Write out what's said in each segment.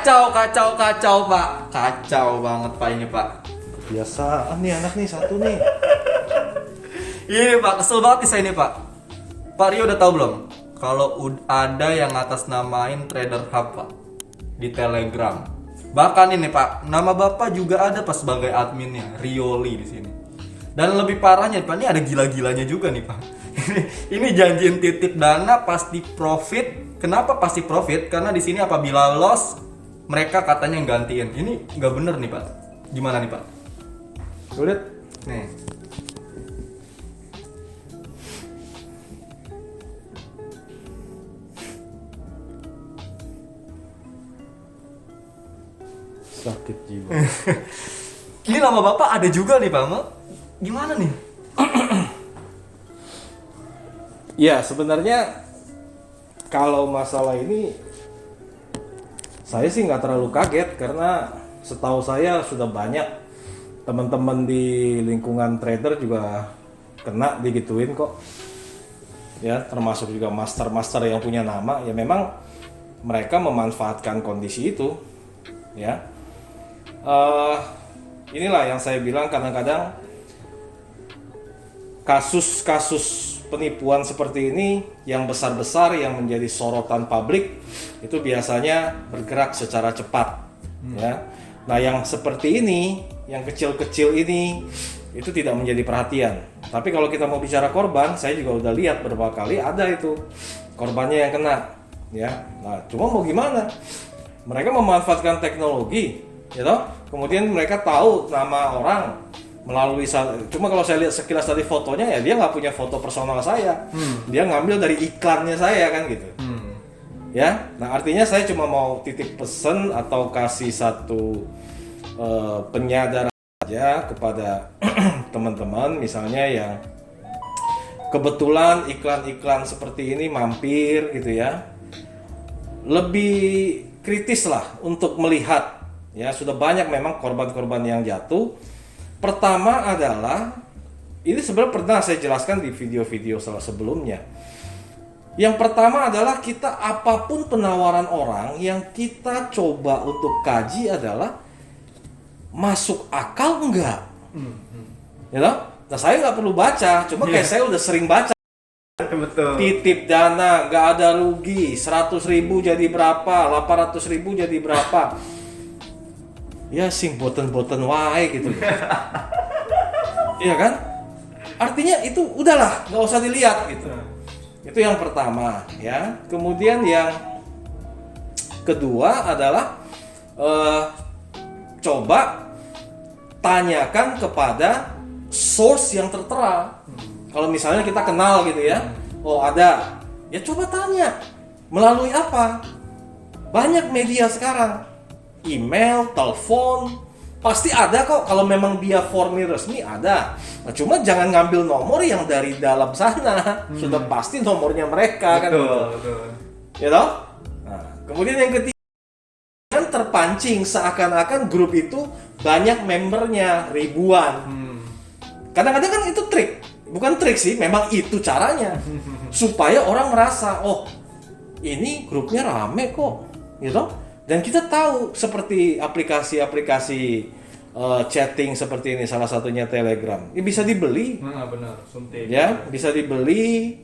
kacau Pak. Kacau banget Pak ini Pak. Biasaan nih anak nih satu nih. Ini Pak, kesel banget nih saya ini Pak. Pak Rio udah tahu belum? Kalau ada yang atas namain Trader Hub Pak di Telegram. Bahkan ini Pak, nama Bapak juga ada Pak sebagai adminnya, Rioli di sini. Dan lebih parahnya Pak, ini ada gila-gilanya juga nih Pak. Ini janjiin titip dana pasti profit. Kenapa pasti profit? Karena di sini apabila loss mereka katanya gantiin. Ini nggak bener nih Pak. Gimana nih Pak? Lihat. Nih. Sakit jiwa. Ini nama Bapak ada juga nih Pak. Gimana nih? Ya sebenarnya kalau masalah ini saya sih nggak terlalu kaget karena setahu saya sudah banyak teman-teman di lingkungan trader juga kena digituin kok. Ya termasuk juga master-master yang punya nama ya memang mereka memanfaatkan kondisi itu ya. Inilah yang saya bilang kadang-kadang kasus-kasus penipuan seperti ini yang besar-besar yang menjadi sorotan publik itu biasanya bergerak secara cepat ya. Nah yang seperti ini, yang kecil-kecil ini itu tidak menjadi perhatian. Tapi kalau kita mau bicara korban, saya juga udah lihat beberapa kali ada itu korbannya yang kena ya. Nah cuma mau gimana? Mereka memanfaatkan teknologi ya toh? Kemudian mereka tahu nama orang melalui cuma kalau saya lihat sekilas tadi fotonya ya dia nggak punya foto personal saya. Dia ngambil dari iklannya saya kan gitu. Ya. Nah, artinya saya cuma mau titip pesan atau kasih satu penyadaran aja kepada teman-teman misalnya yang kebetulan iklan-iklan seperti ini mampir gitu ya. Lebih kritis lah untuk melihat. Ya, sudah banyak memang korban-korban yang jatuh. Pertama adalah, ini sebenarnya pernah saya jelaskan di video-video sebelumnya. Yang pertama adalah kita apapun penawaran orang yang kita coba untuk kaji adalah masuk akal enggak? You know? Nah saya nggak perlu baca, cuma kayak saya udah sering baca. Betul. Titip dana, nggak ada rugi, 100.000 jadi berapa, 800.000 jadi berapa. Ya sing boten-boten wae gitu. Iya kan? Artinya itu udahlah, nggak usah dilihat gitu. Itu yang pertama ya. Kemudian yang kedua adalah coba tanyakan kepada source yang tertera. Kalau misalnya kita kenal gitu ya, oh ada, ya coba tanya melalui apa? Banyak media sekarang. Email, telepon, pasti ada kok kalau memang dia formil resmi ada. Nah, cuma jangan ngambil nomor yang dari dalam sana. Sudah pasti nomornya mereka kan gitu. Betul. Ya toh? Nah, kemudian yang ketiga kan terpancing seakan-akan grup itu banyak membernya ribuan. Kadang-kadang kan itu trik. Bukan trik sih, memang itu caranya. Supaya orang merasa, oh, ini grupnya rame kok. Gitu. Dan kita tahu seperti aplikasi-aplikasi chatting seperti ini, salah satunya Telegram, ini bisa dibeli. Benar, suntik. Ya, bisa dibeli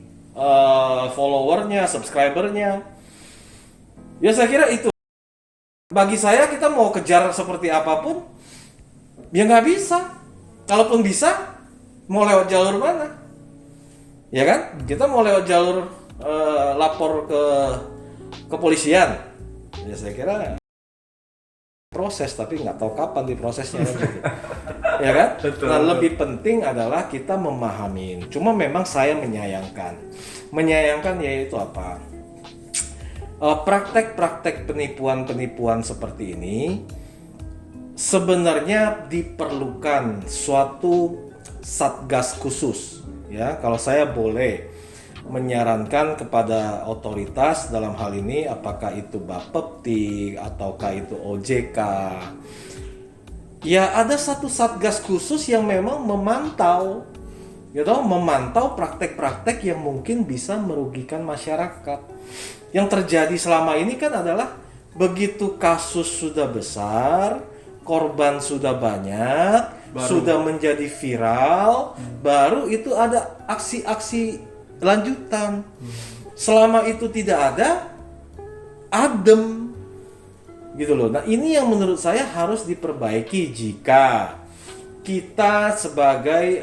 followernya, subscribernya. Ya saya kira itu. Bagi saya kita mau kejar seperti apapun, ya nggak bisa. Kalaupun bisa, mau lewat jalur mana? Ya kan? Kita mau lewat jalur lapor ke kepolisian. Ya saya kira proses tapi nggak tahu kapan diprosesnya gitu. Ya kan? Betul, Nah, betul. lebih penting adalah kita memahami. Cuma memang saya menyayangkan yaitu apa? Praktek-praktek penipuan seperti ini sebenarnya diperlukan suatu satgas khusus. Ya, kalau saya boleh menyarankan kepada otoritas dalam hal ini apakah itu Bapepti ataukah itu OJK ya ada satu satgas khusus yang memang memantau praktek-praktek yang mungkin bisa merugikan masyarakat. Yang terjadi selama ini kan adalah begitu kasus sudah besar, korban sudah banyak, sudah menjadi viral, baru itu ada aksi-aksi lanjutan. Selama itu tidak ada, adem gitu loh. Nah, ini yang menurut saya harus diperbaiki jika kita sebagai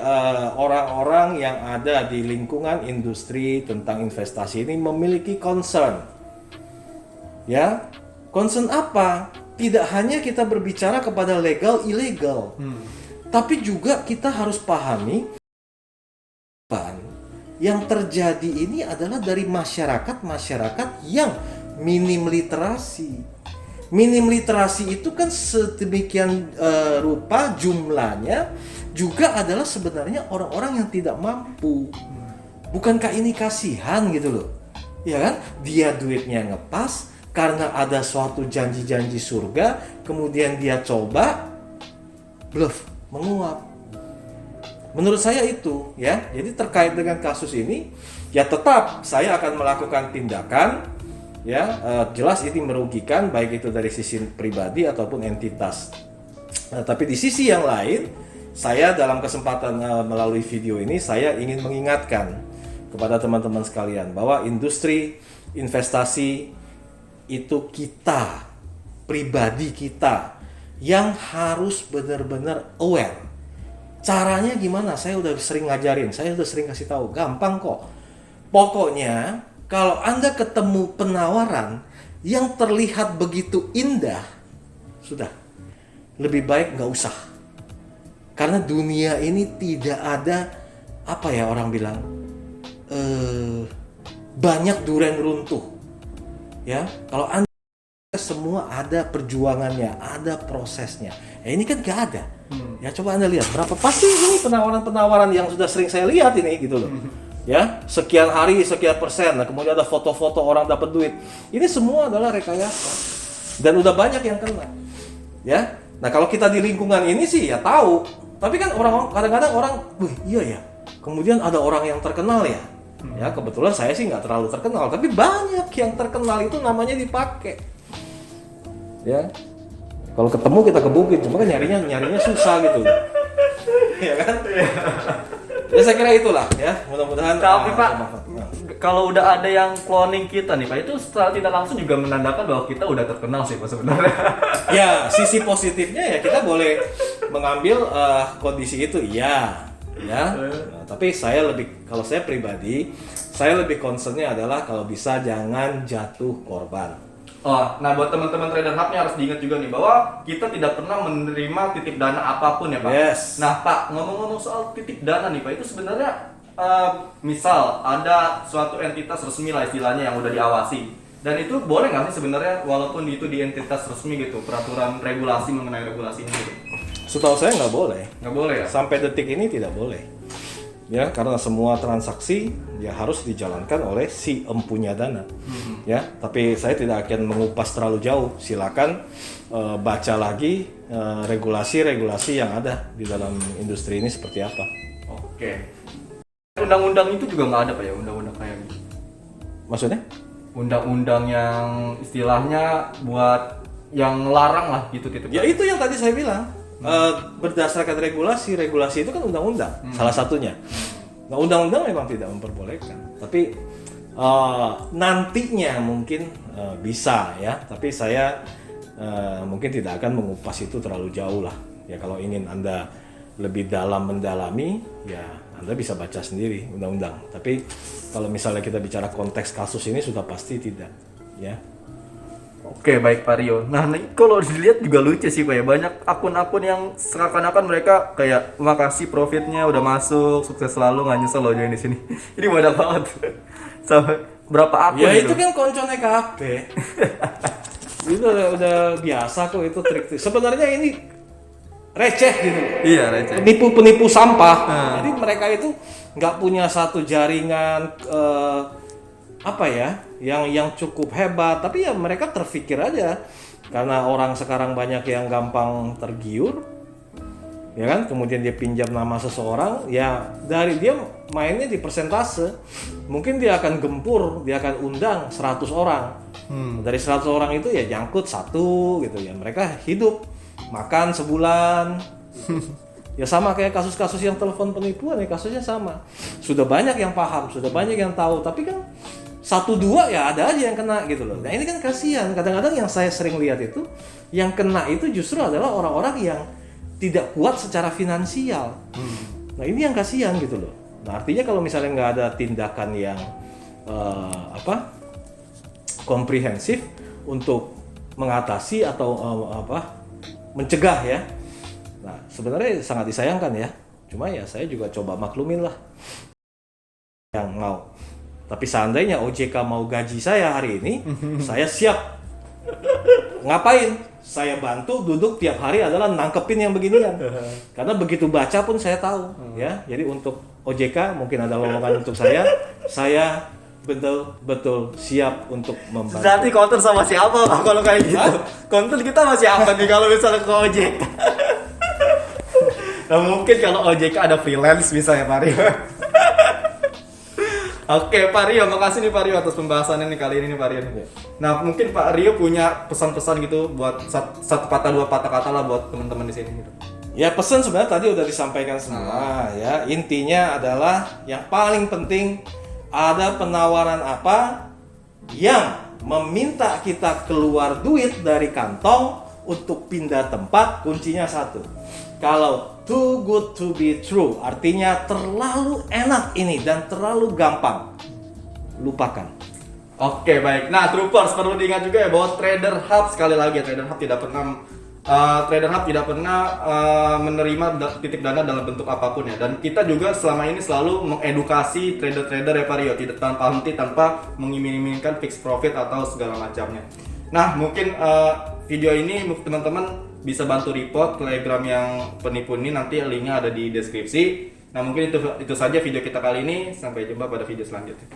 orang-orang yang ada di lingkungan industri tentang investasi ini memiliki concern. Ya, concern apa? Tidak hanya kita berbicara kepada legal ilegal, tapi juga kita harus pahami yang terjadi ini adalah dari masyarakat yang minim literasi. Minim literasi itu kan sedemikian rupa jumlahnya juga adalah sebenarnya orang-orang yang tidak mampu. Bukankah ini kasihan gitu loh? Ya kan? Dia duitnya ngepas karena ada suatu janji-janji surga, kemudian dia coba bluff, menguap. Menurut saya itu ya. Jadi terkait dengan kasus ini ya tetap saya akan melakukan tindakan ya, jelas ini merugikan baik itu dari sisi pribadi ataupun entitas. Nah, tapi di sisi yang lain saya dalam kesempatan melalui video ini saya ingin mengingatkan kepada teman-teman sekalian bahwa industri investasi itu kita, pribadi kita yang harus benar-benar aware. Caranya gimana? Saya udah sering ngajarin, saya udah sering kasih tahu, gampang kok. Pokoknya kalau Anda ketemu penawaran yang terlihat begitu indah, sudah, lebih baik nggak usah. Karena dunia ini tidak ada, apa ya orang bilang, banyak duren runtuh. Ya, kalau Anda semua ada perjuangannya, ada prosesnya. Ini kan nggak ada. Ya coba Anda lihat berapa pasti ini penawaran-penawaran yang sudah sering saya lihat ini gitu loh. Ya, sekian hari sekian persen, nah kemudian ada foto-foto orang dapat duit. Ini semua adalah rekayasa. Dan udah banyak yang kena. Ya. Nah, kalau kita di lingkungan ini sih ya tahu. Tapi kan orang kadang-kadang orang, "Wih, iya ya. Kemudian ada orang yang terkenal ya." Ya, kebetulan saya sih nggak terlalu terkenal, tapi banyak yang terkenal itu namanya dipakai. Ya. Kalau ketemu kita kebukin, cuma kan nyarinya susah gitu. Ya kan? Ya saya kira itulah ya, mudah-mudahan. Tapi Pak, kalau udah ada yang cloning kita nih Pak, itu secara tidak langsung juga menandakan bahwa kita udah terkenal sih Pak sebenarnya. Ya, sisi positifnya ya kita boleh mengambil kondisi itu, iya. Ya. Nah, tapi kalau saya pribadi, saya lebih concernnya adalah kalau bisa jangan jatuh korban. Oh, nah buat teman-teman trader hubnya harus diingat juga nih bahwa kita tidak pernah menerima titip dana apapun ya Pak. Yes. Nah Pak, ngomong-ngomong soal titip dana nih Pak, itu sebenarnya misal ada suatu entitas resmi lah istilahnya yang udah diawasi, dan itu boleh nggak sih sebenarnya walaupun itu di entitas resmi gitu, peraturan regulasi mengenai regulasinya gitu? Setahu saya nggak boleh. Nggak boleh ya? Sampai detik ini tidak boleh. Ya, karena semua transaksi ya harus dijalankan oleh si empunya dana. Ya, tapi saya tidak akan mengupas terlalu jauh. Silakan baca lagi regulasi-regulasi yang ada di dalam industri ini seperti apa. Oke. Undang-undang itu juga nggak ada Pak ya, undang-undang kayak gitu? Maksudnya? Undang-undang yang istilahnya buat yang larang lah gitu titip. Ya itu yang tadi saya bilang. Berdasarkan regulasi itu kan undang-undang salah satunya. Nah, undang-undang memang tidak memperbolehkan, tapi nantinya mungkin bisa ya. Tapi saya mungkin tidak akan mengupas itu terlalu jauh lah. Ya kalau ingin Anda lebih dalam mendalami, ya Anda bisa baca sendiri undang-undang. Tapi kalau misalnya kita bicara konteks kasus ini sudah pasti tidak, ya. Oke, baik Pak Rio. Nah, kalau dilihat juga lucu sih Pak ya. Banyak akun-akun yang seakan-akan mereka kayak makasih profitnya udah masuk, sukses selalu, nggak nyesel loh join di sini. Ini banyak banget. Sampai berapa akun? Ya itu kan koncone kabeh. Itu udah biasa kok itu trik. Sebenarnya ini receh gitu. Iya, receh. Penipu-penipu sampah. Jadi mereka itu nggak punya satu jaringan apa ya, yang cukup hebat, tapi ya mereka terfikir aja karena orang sekarang banyak yang gampang tergiur, ya kan? Kemudian dia pinjam nama seseorang, ya dari dia mainnya di persentase, mungkin dia akan gempur, dia akan undang 100 orang. Dari 100 orang itu ya nyangkut satu gitu ya, mereka hidup makan sebulan. Ya sama kayak kasus-kasus yang telepon penipuan, ya kasusnya sama. Sudah banyak yang paham, sudah banyak yang tahu, tapi kan satu dua ya ada aja yang kena gitu loh. Nah ini kan kasihan. Kadang-kadang yang saya sering lihat itu, yang kena itu justru adalah orang-orang yang tidak kuat secara finansial. Nah ini yang kasihan gitu loh. Nah artinya kalau misalnya nggak ada tindakan yang komprehensif untuk mengatasi atau mencegah ya. Nah sebenarnya sangat disayangkan ya. Cuma ya saya juga coba maklumin lah yang mau. Tapi seandainya OJK mau gaji saya hari ini, saya siap. Ngapain? Saya bantu duduk tiap hari adalah nangkepin yang beginian. Karena begitu baca pun saya tahu, ya. Jadi untuk OJK mungkin ada lowongan untuk saya betul-betul siap untuk membantu. Berarti counter sama siapa Pak kalau kayak gitu? Counter kita masih apa nih kalau misalnya ke OJK? Nah mungkin kalau OJK ada freelance misalnya Pak Rio. Oke Pak Rio, makasih nih Pak Rio atas pembahasannya nih kali ini nih Pak Rio. Nah mungkin Pak Rio punya pesan-pesan gitu buat satu patah dua patah kata lah buat teman-teman di sini gitu. Ya pesan sebenarnya tadi udah disampaikan semua ya. Intinya adalah yang paling penting ada penawaran apa yang meminta kita keluar duit dari kantong untuk pindah tempat, kuncinya satu. Kalau too good to be true, artinya terlalu enak ini dan terlalu gampang, lupakan. Oke baik. Nah Troopers perlu diingat juga ya bahwa Trader Hub sekali lagi ya, Trader Hub tidak pernah menerima titik dana dalam bentuk apapun ya. Dan kita juga selama ini selalu mengedukasi trader-trader ya Pak Rio, tidak tanpa henti, tanpa mengiming-imingkan fixed profit atau segala macamnya. Nah mungkin video ini teman-teman bisa bantu report Telegram yang penipu ini, nanti linknya ada di deskripsi. Nah mungkin itu saja video kita kali ini, sampai jumpa pada video selanjutnya.